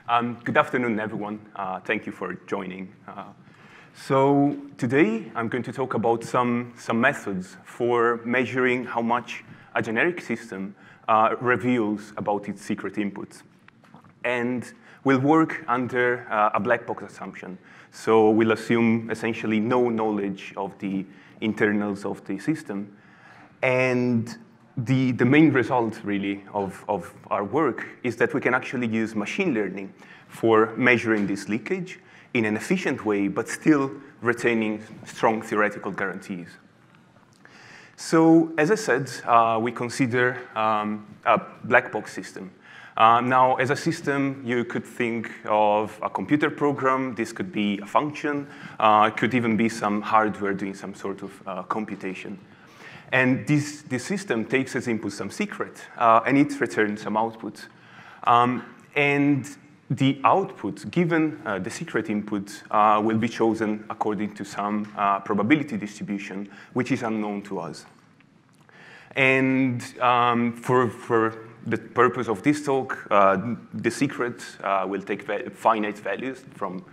Good afternoon, everyone. Thank you for joining. So today, I'm going to talk about some methods for measuring how much a generic system reveals about its secret inputs. And we'll work under a black box assumption. So we'll assume essentially no knowledge of the internals of the system. And the main result, really, of our work is that we can actually use machine learning for measuring this leakage in an efficient way, but still retaining strong theoretical guarantees. So, as I said, we consider a black box system. Now, as a system, you could think of a computer program. This could be a function. It could even be some hardware doing some sort of computation. And this system takes as input some secret, and it returns some output. And the output, given the secret input, will be chosen according to some probability distribution, which is unknown to us. And for the purpose of this talk, the secret will take finite values from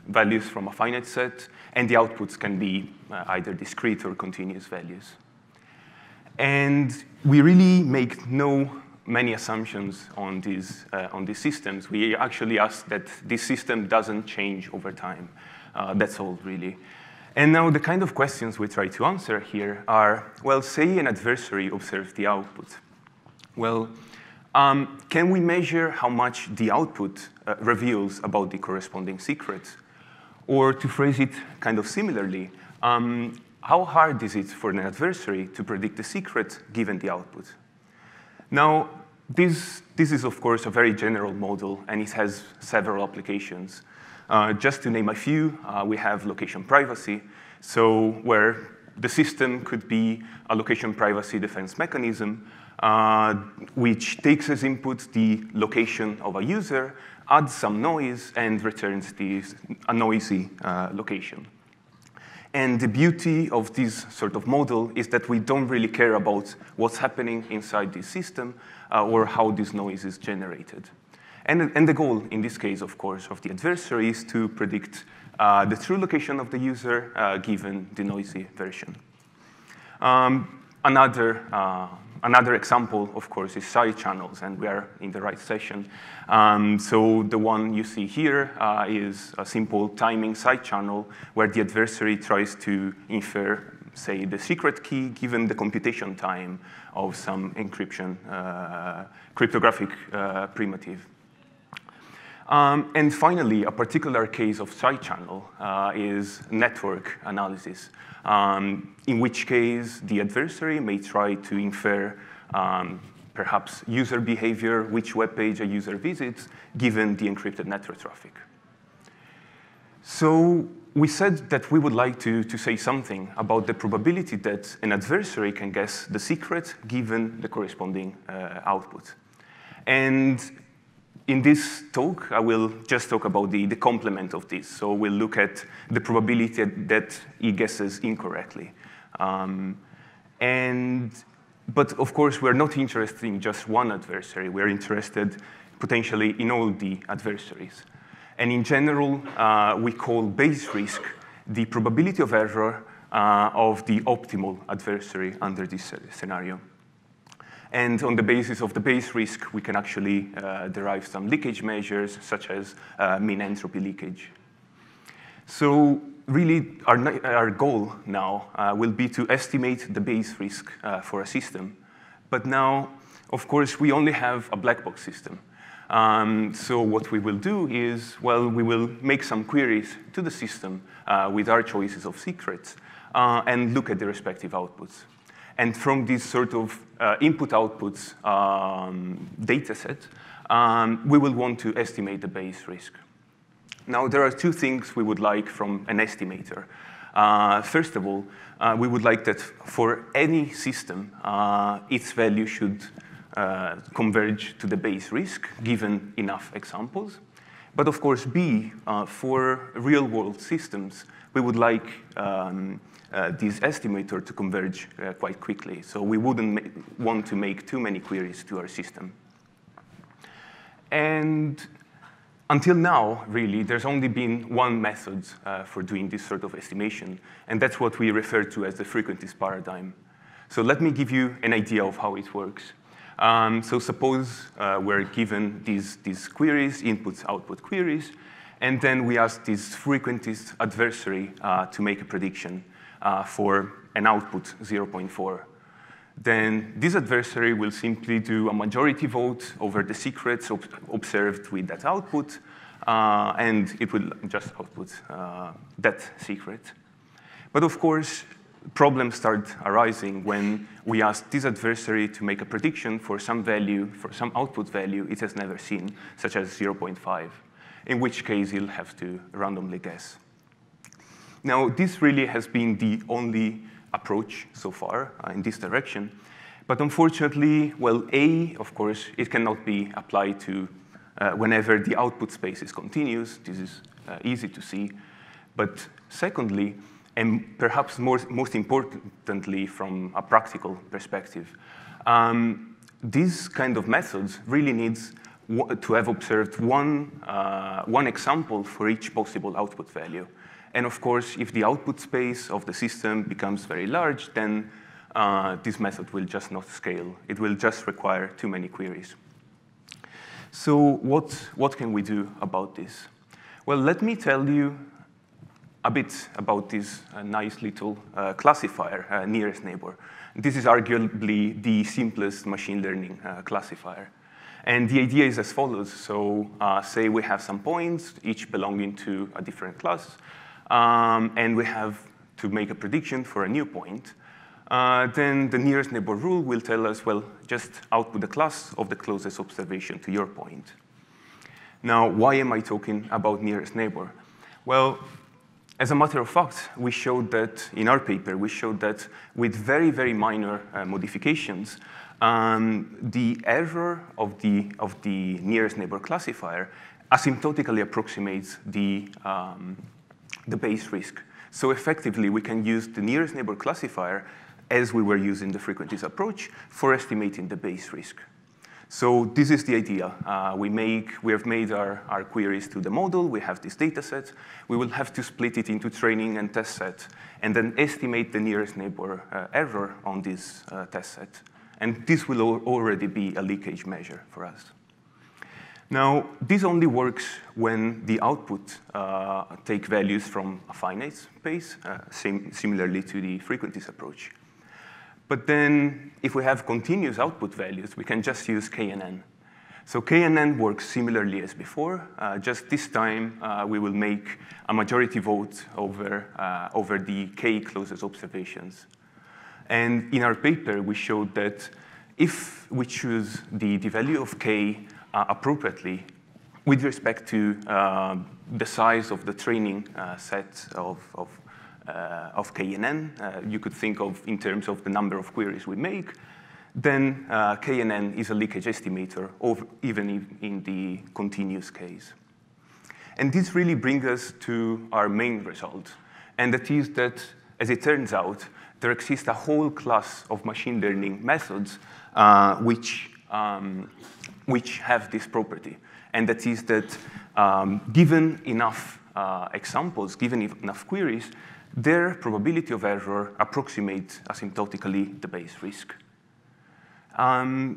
a finite set, and the outputs can be either discrete or continuous values. And we really make many assumptions on these systems. We actually ask that this system doesn't change over time. That's all, really. And now the kind of questions we try to answer here are, well, say an adversary observes the output. Well, can we measure how much the output reveals about the corresponding secret? Or to phrase it kind of similarly, how hard is it for an adversary to predict the secret given the output? Now, this is, of course, a very general model, and it has several applications. Just to name a few, we have location privacy, so where the system could be a location privacy defense mechanism, which takes as input the location of a user, adds some noise, and returns a noisy location. And the beauty of this sort of model is that we don't really care about what's happening inside this system or how this noise is generated. And the goal, in this case, of course, of the adversary is to predict the true location of the user given the noisy version. Another example, of course, is side channels, and we are in the right session. So the one you see here is a simple timing side channel where the adversary tries to infer, say, the secret key given the computation time of some encryption cryptographic primitive. And finally, a particular case of side channel is network analysis, in which case the adversary may try to infer perhaps user behavior, which web page a user visits, given the encrypted network traffic. So we said that we would like to say something about the probability that an adversary can guess the secret given the corresponding output. And in this talk, I will just talk about the complement of this. So we'll look at the probability that he guesses incorrectly. But of course, we're not interested in just one adversary. We're interested potentially in all the adversaries. And in general, we call base risk the probability of error of the optimal adversary under this scenario. And on the basis of the base risk, we can actually derive some leakage measures, such as min-entropy leakage. So really, our goal now will be to estimate the base risk for a system. But now, of course, we only have a black box system. So what we will do is, well, we will make some queries to the system with our choices of secrets and look at the respective outputs. And from this sort of input-outputs data set, we will want to estimate the base risk. Now, there are two things we would like from an estimator. First of all, we would like that for any system, its value should converge to the base risk, given enough examples. But of course, B, for real-world systems, we would like this estimator to converge quite quickly. So we wouldn't want to make too many queries to our system. And Until now, really, there's only been one method for doing this sort of estimation, and that's what we refer to as the frequentist paradigm. So let me give you an idea of how it works. So suppose we're given these queries, input-output queries, and then we ask this frequentist adversary to make a prediction for an output 0.4. Then this adversary will simply do a majority vote over the secrets observed with that output, and it will just output that secret. But of course, problems start arising when we ask this adversary to make a prediction for some value, for some output value it has never seen, such as 0.5, in which case you'll have to randomly guess. Now, this really has been the only approach so far in this direction. But unfortunately, well, A, of course, it cannot be applied to whenever the output space is continuous. This is easy to see. But secondly, and perhaps most importantly from a practical perspective, these kind of methods really needs to have observed one example for each possible output value. And of course, if the output space of the system becomes very large, then this method will just not scale. It will just require too many queries. So what can we do about this? Well, let me tell you a bit about this nice little classifier, nearest neighbor. This is arguably the simplest machine learning classifier. And the idea is as follows. So say we have some points, each belonging to a different class, and we have to make a prediction for a new point. Then the nearest neighbor rule will tell us, well, just output the class of the closest observation to your point. Now, why am I talking about nearest neighbor? Well, as a matter of fact, we showed that, in our paper, we showed that with very, very minor modifications, the error of the nearest neighbor classifier asymptotically approximates the base risk. So effectively, we can use the nearest neighbor classifier as we were using the frequentist approach for estimating the base risk. So this is the idea. We have made our queries to the model. We have this data set. We will have to split it into training and test set, and then estimate the nearest neighbor error on this test set. And this will already be a leakage measure for us. Now, this only works when the output take values from a finite space, similarly to the frequentist approach. But then, if we have continuous output values, we can just use K and N. So K and N works similarly as before. Just this time, we will make a majority vote over the K closest observations. And in our paper, we showed that if we choose the value of K appropriately with respect to the size of the training set of K and N, you could think of in terms of the number of queries we make, then K and N is a leakage estimator, even in the continuous case. And this really brings us to our main result, and that is that, as it turns out, there exists a whole class of machine learning methods which have this property, and that is that given enough examples, given enough queries, their probability of error approximates asymptotically the base risk.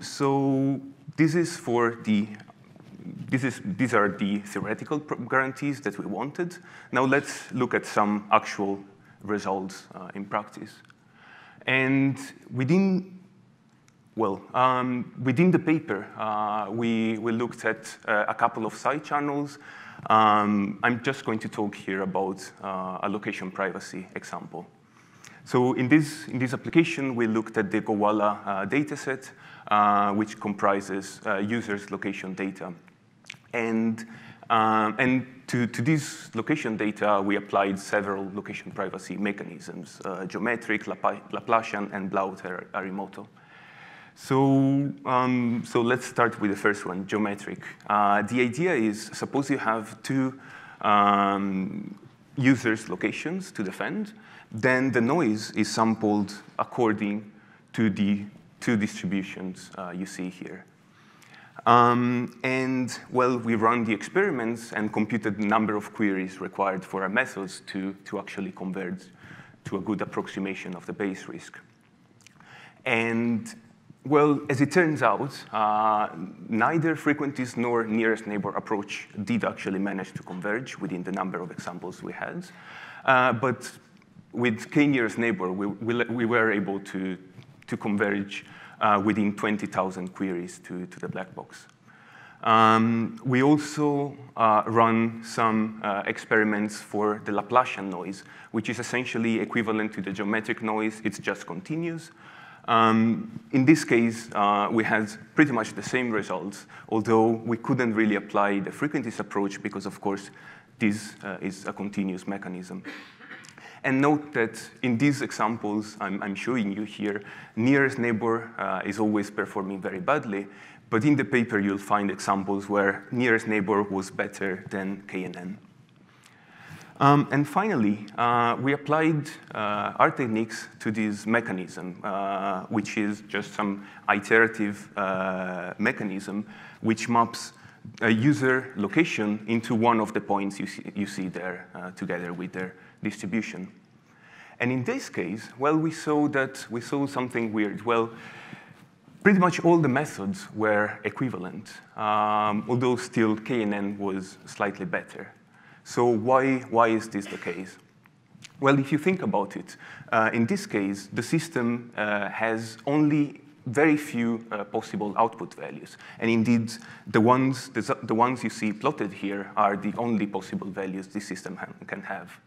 So these are the theoretical guarantees that we wanted. Now let's look at some actual results in practice. And within the paper, we looked at a couple of side channels. I'm just going to talk here about a location privacy example. So in this application, we looked at the Gowalla dataset, which comprises users' location data. And to this location data, we applied several location privacy mechanisms, geometric, Laplacian, and BLEAU Arimoto. So let's start with the first one, geometric. The idea is, suppose you have two users' locations to defend, then the noise is sampled according to the two distributions you see here. And, well, we run the experiments and computed the number of queries required for our methods to actually converge to a good approximation of the base risk. And, well, as it turns out, neither frequentist nor nearest neighbor approach did actually manage to converge within the number of examples we had. But with k-nearest neighbor, we were able to converge within 20,000 queries to the black box. We also run some experiments for the Laplacian noise, which is essentially equivalent to the geometric noise. It's just continuous. In this case, we had pretty much the same results, although we couldn't really apply the frequentist approach because, of course, this is a continuous mechanism. And note that in these examples I'm showing you here, nearest neighbor is always performing very badly, but in the paper you'll find examples where nearest neighbor was better than KNN. And finally, we applied our techniques to this mechanism, which is just some iterative mechanism which maps a user location into one of the points you see there together with their distribution. And in this case, well, we saw something weird. Well, pretty much all the methods were equivalent, although still KNN was slightly better. So why is this the case? Well, if you think about it, in this case, the system has only very few possible output values. And indeed, the ones you see plotted here are the only possible values this system can have.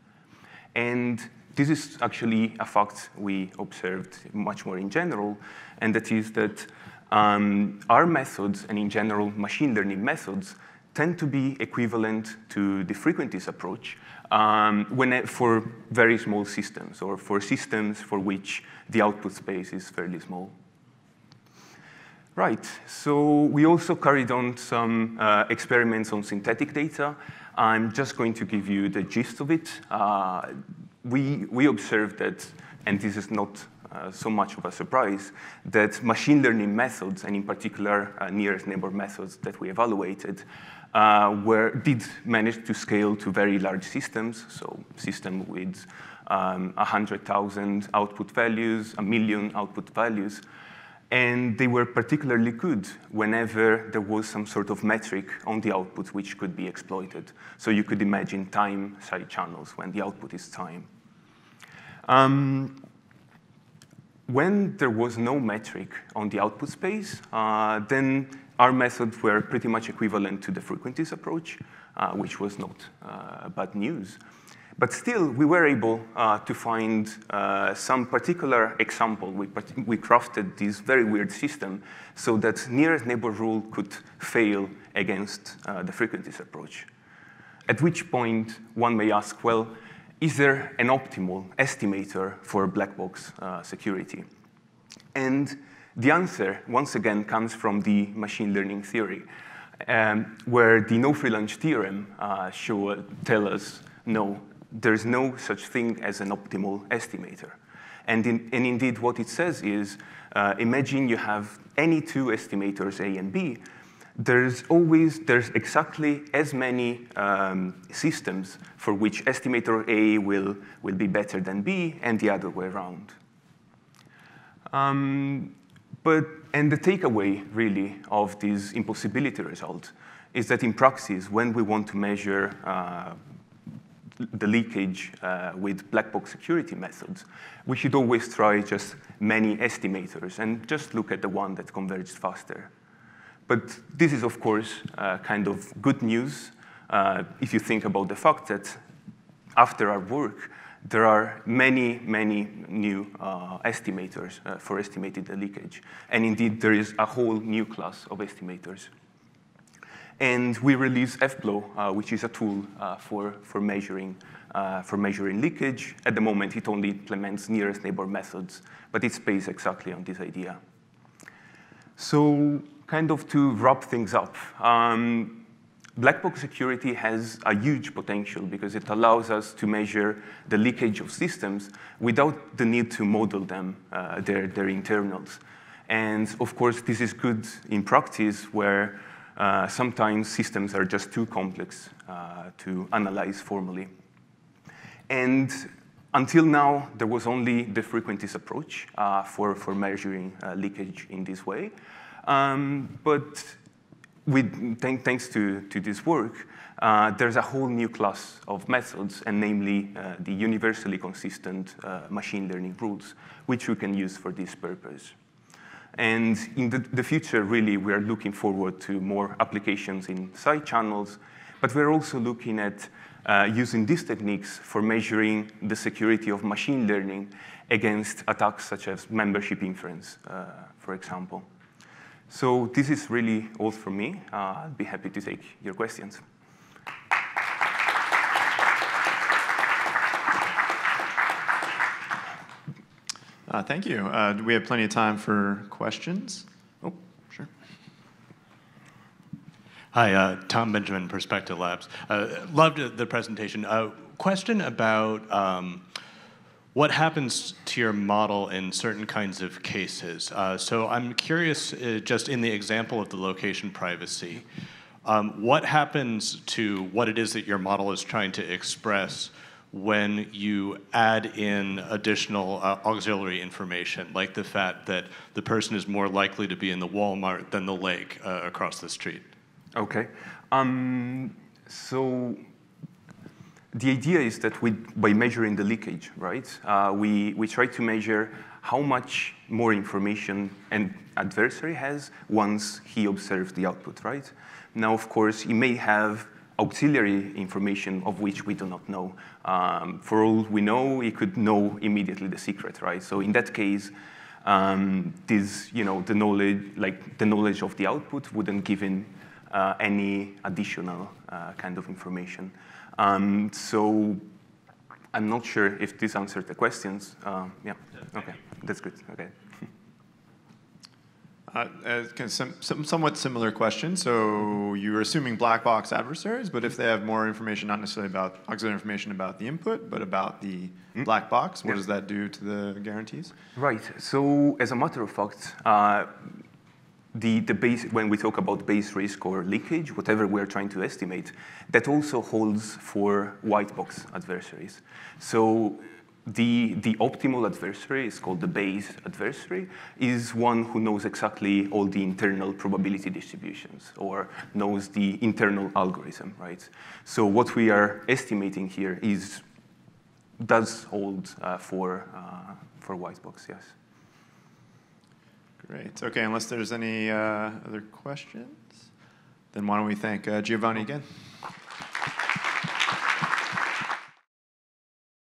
And this is actually a fact we observed much more in general, and that is that our methods, and in general machine learning methods, tend to be equivalent to the frequentist approach for very small systems, or for systems for which the output space is fairly small. Right, so we also carried on some experiments on synthetic data. I'm just going to give you the gist of it. We observed that, and this is not so much of a surprise, that machine learning methods, and in particular nearest neighbor methods that we evaluated, did manage to scale to very large systems, so system with 100,000 output values, 1 million output values. And they were particularly good whenever there was some sort of metric on the output which could be exploited. So you could imagine time side channels when the output is time. When there was no metric on the output space, then our methods were pretty much equivalent to the frequentist approach, which was not bad news. But still, we were able to find some particular example. We crafted this very weird system so that nearest neighbor rule could fail against the frequentist approach. At which point, one may ask, well, is there an optimal estimator for black box security? And the answer, once again, comes from the machine learning theory, where the no-free lunch theorem tell us, no, there's no such thing as an optimal estimator. And indeed, what it says is, imagine you have any two estimators, A and B. There's exactly as many systems for which estimator A will be better than B, and the other way around. And the takeaway, really, of this impossibility result is that in practice, when we want to measure the leakage with black box security methods, we should always try just many estimators and just look at the one that converges faster. But this is, of course, kind of good news if you think about the fact that after our work, there are many, many new estimators for estimating the leakage. And indeed, there is a whole new class of estimators. And we released F-BLEAU, which is a tool for measuring leakage. At the moment, it only implements nearest neighbor methods, but it's based exactly on this idea. So kind of to wrap things up, black box security has a huge potential because it allows us to measure the leakage of systems without the need to model them, their internals. And of course, this is good in practice where sometimes systems are just too complex to analyze formally. And until now, there was only the frequentist approach for measuring leakage in this way. But thanks to this work, there's a whole new class of methods, and namely the universally consistent machine learning rules, which we can use for this purpose. And in the future, really, we are looking forward to more applications in side channels, but we're also looking at using these techniques for measuring the security of machine learning against attacks such as membership inference, for example. So this is really all from me. I'll be happy to take your questions. Thank you. Do we have plenty of time for questions? Oh, sure. Hi, Tom Benjamin, Perspective Labs. Loved the presentation. Question about what happens to your model in certain kinds of cases. So I'm curious, just in the example of the location privacy, what happens to what it is that your model is trying to express when you add in additional auxiliary information, like the fact that the person is more likely to be in the Walmart than the lake across the street? Okay. So the idea is that by measuring the leakage, right, we try to measure how much more information an adversary has once he observes the output, right? Now, of course, he may have auxiliary information of which we do not know. For all we know, he could know immediately the secret, right? So in that case, this, the knowledge of the output wouldn't give in any additional kind of information. So I'm not sure if this answered the questions. Yeah, okay, that's good, okay. Somewhat similar question. So you're assuming black box adversaries, but if they have more information, not necessarily about auxiliary information about the input, but about the black box, what does that do to the guarantees? Right. So as a matter of fact, when we talk about base risk or leakage, whatever we're trying to estimate, that also holds for white box adversaries. So the optimal adversary is called the base adversary, is one who knows exactly all the internal probability distributions or knows the internal algorithm, right? So what we are estimating here does hold for white box, yes. Great. Okay, unless there's any other questions, then why don't we thank Giovanni again.